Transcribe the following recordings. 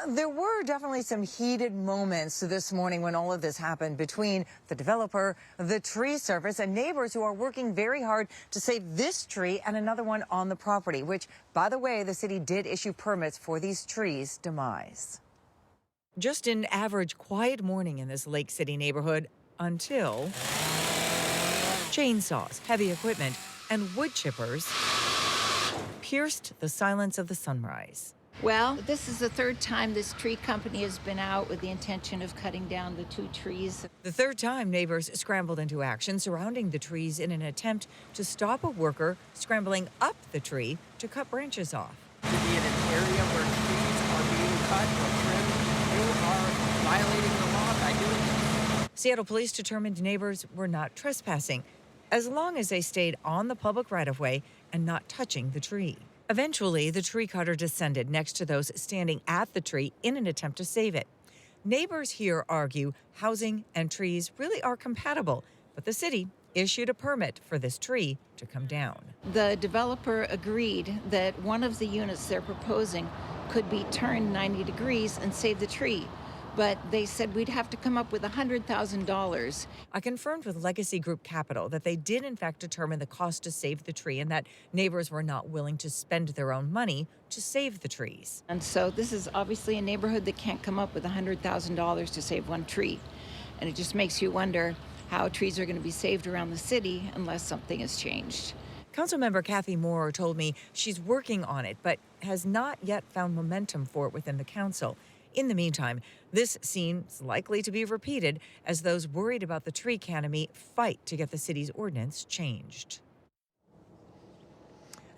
There were definitely some heated moments this morning when all of this happened between the developer, the tree service, and neighbors who are working very hard to save this tree and another one on the property, which, by the way, the city did issue permits for these trees' demise. Just an average quiet morning in this Lake City neighborhood until chainsaws, heavy equipment, and wood chippers pierced the silence of the sunrise. Well, this is the third time this tree company has been out with the intention of cutting down the 2 trees. The third time, neighbors scrambled into action surrounding the trees in an attempt to stop a worker scrambling up the tree to cut branches off. To be in an area where trees are being cut or trimmed, you are violating the law by doing this. Seattle police determined neighbors were not trespassing as long as they stayed on the public right-of-way and not touching the tree. Eventually, the tree cutter descended next to those standing at the tree in an attempt to save it. Neighbors here argue housing and trees really are compatible, but the city issued a permit for this tree to come down. The developer agreed that one of the units they're proposing could be turned 90 degrees and save the tree. But they said we'd have to come up with $100,000. I confirmed with Legacy Group Capital that they did in fact determine the cost to save the tree and that neighbors were not willing to spend their own money to save the trees. And so this is obviously a neighborhood that can't come up with $100,000 to save one tree. And it just makes you wonder how trees are going to be saved around the city unless something has changed. Councilmember Kathy Moore told me she's working on it, but has not yet found momentum for it within the council. In the meantime, this seems likely to be repeated as those worried about the tree canopy fight to get the city's ordinance changed.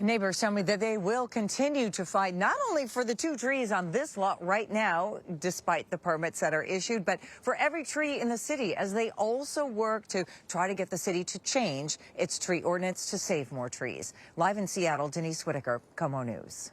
Neighbors tell me that they will continue to fight not only for the 2 trees on this lot right now, despite the permits that are issued, but for every tree in the city as they also work to try to get the city to change its tree ordinance to save more trees. Live in Seattle, Denise Whitaker, KOMO News.